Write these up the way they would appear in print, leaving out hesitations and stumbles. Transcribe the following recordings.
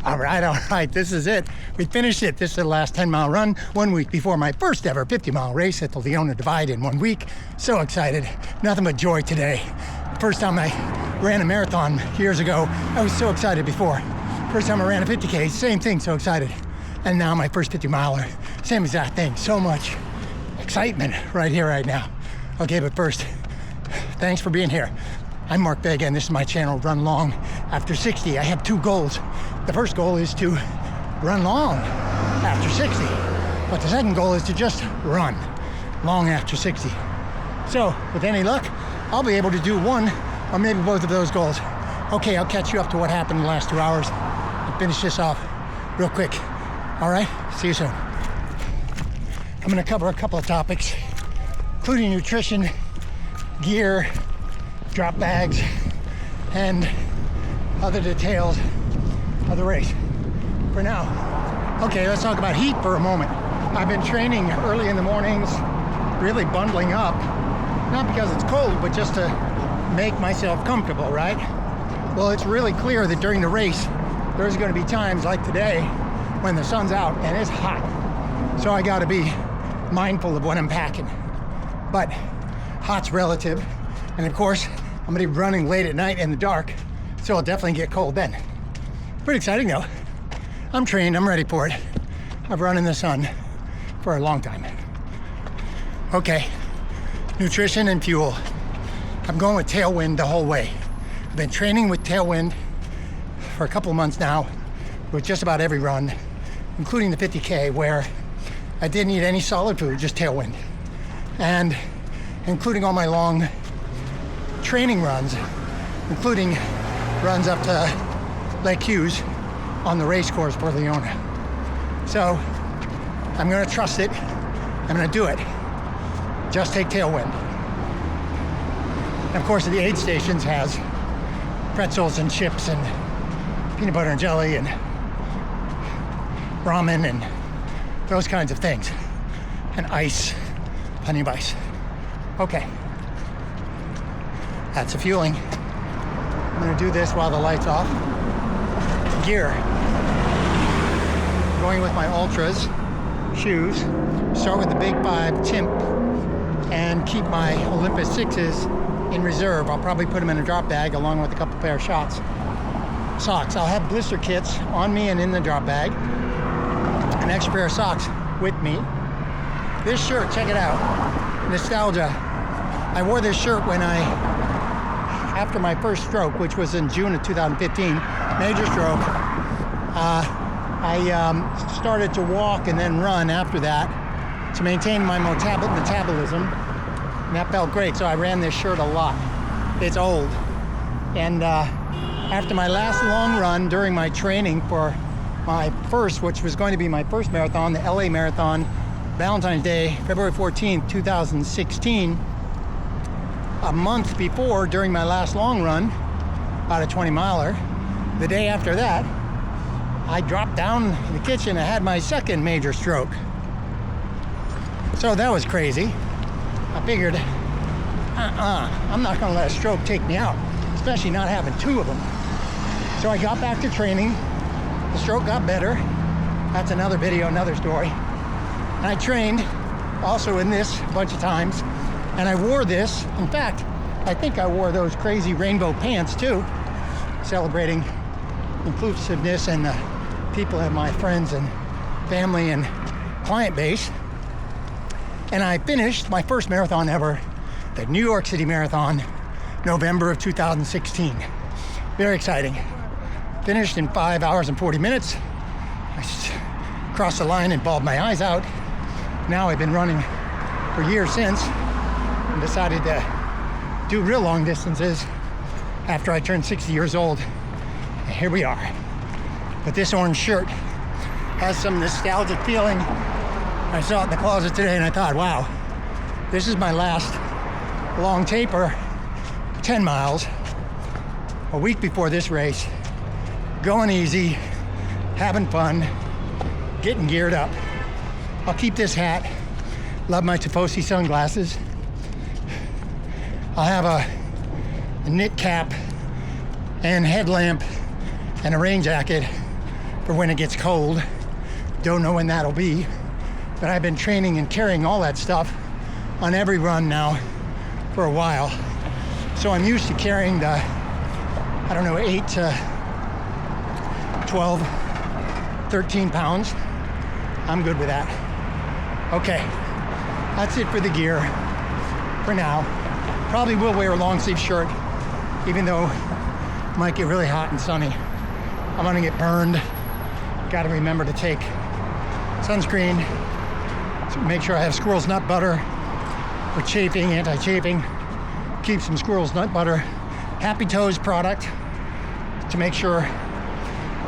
All right, this is it. We finished it. This is the last 10-mile run, 1 week before my first ever 50-mile race at the Leona Divide in 1 week. So excited, nothing but joy today. First time I ran a marathon years ago, I was so excited before. First time I ran a 50K, same thing, so excited. And now my first 50-miler, same exact thing. So much excitement right here, right now. Okay, but first, thanks for being here. I'm Mark Vega, and this is my channel, Run Long After 60. I have 2 goals. The first goal is to run long after 60, but the second goal is to just run long after 60. So, with any luck, I'll be able to do one or maybe both of those goals. Okay, I'll catch you up to what happened in the last 2 hours and finish this off real quick. All right, see you soon. I'm gonna cover a couple of topics, including nutrition, gear, drop bags, and other details of the race. For now, okay, let's talk about heat for a moment. I've been training early in the mornings, really bundling up, not because it's cold, but just to make myself comfortable, right? Well, it's really clear that during the race, there's gonna be times like today when the sun's out and it's hot. So I gotta be mindful of what I'm packing. But hot's relative. And of course, I'm gonna be running late at night in the dark, so I'll definitely get cold then. Pretty exciting though. I'm trained, I'm ready for it. I've run in the sun for a long time. Okay, nutrition and fuel. I'm going with Tailwind the whole way. I've been training with Tailwind for a couple of months now, with just about every run, including the 50K, where I didn't eat any solid food, just Tailwind. And including all my long training runs, including runs up to Lake Hughes on the race course for Leona. So I'm gonna trust it, I'm gonna do it. Just take Tailwind. And of course the aid stations has pretzels and chips and peanut butter and jelly and ramen and those kinds of things. And ice, plenty of ice. Okay. That's the fueling. I'm gonna do this while the light's off. Gear. Going with my Ultras shoes. Start with the Big 5 Timp and keep my Olympus 6s in reserve. I'll probably put them in a drop bag along with a couple pair of socks. I'll have blister kits on me and in the drop bag. An extra pair of socks with me. This shirt, check it out. Nostalgia. I wore this shirt when after my first stroke, which was in June of 2015, major stroke. I started to walk and then run after that to maintain my metabolism, and that felt great, so I ran this shirt a lot. It's old. And after my last long run during my training for my first, which was going to be my first marathon, the LA Marathon, Valentine's Day, February 14th, 2016, a month before, during my last long run, about a 20-miler, the day after that, I dropped down in the kitchen and had my second major stroke. So that was crazy. I figured, I'm not gonna let a stroke take me out, especially not having 2 of them. So I got back to training. The stroke got better. That's another video, another story. And I trained also in this a bunch of times. And I wore this. In fact, I think I wore those crazy rainbow pants too, celebrating inclusiveness and the people of my friends and family and client base. And I finished my first marathon ever, the New York City Marathon, November of 2016. Very exciting. Finished in 5 hours and 40 minutes. I crossed the line and bawled my eyes out. Now I've been running for years since, and decided to do real long distances after I turned 60 years old. And here we are. But this orange shirt has some nostalgic feeling. I saw it in the closet today and I thought, wow, this is my last long taper, 10 miles, a week before this race, going easy, having fun, getting geared up. I'll keep this hat. Love my Tifosi sunglasses. I'll have a knit cap and headlamp and a rain jacket for when it gets cold. Don't know when that'll be, but I've been training and carrying all that stuff on every run now for a while. So I'm used to carrying the, I don't know, 8 to 12, 13 pounds. I'm good with that. Okay, that's it for the gear for now. Probably will wear a long sleeve shirt, even though it might get really hot and sunny. I'm gonna get burned. Gotta remember to take sunscreen, to make sure I have squirrel's nut butter for chafing, anti-chafing. Keep some squirrel's nut butter. Happy Toes product to make sure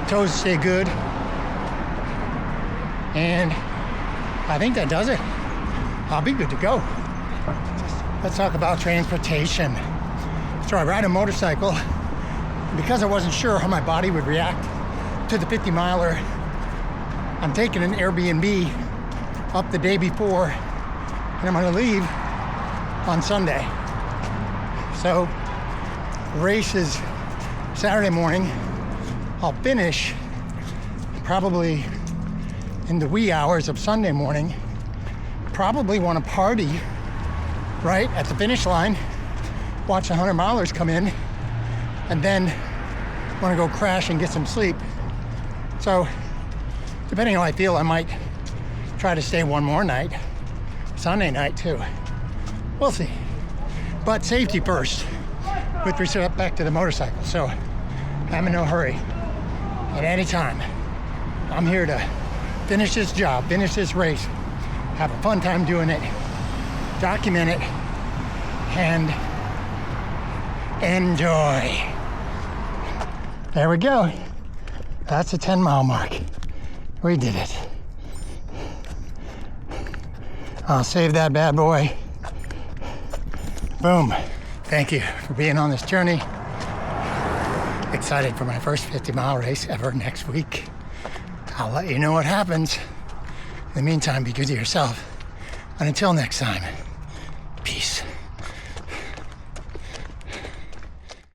toes stay good. And I think that does it. I'll be good to go. Let's talk about transportation. So I ride a motorcycle. Because I wasn't sure how my body would react to the 50 miler, I'm taking an Air BnB up the day before, and I'm gonna leave on Sunday. So race is Saturday morning. I'll finish probably in the wee hours of Sunday morning. Probably want to party right at the finish line, watch 100 milers come in, and then want to go crash and get some sleep. So depending on how I feel, I might try to stay one more night, Sunday night too. We'll see. But safety first with respect back to the motorcycle. So I'm in no hurry. At any time, I'm here to finish this job, finish this race, have a fun time doing it, document it, and enjoy. There we go. That's a 10-mile mark. We did it. I'll save that bad boy. Boom. Thank you for being on this journey. Excited for my first 50-mile race ever next week. I'll let you know what happens. In the meantime, be good to yourself. And until next time, peace.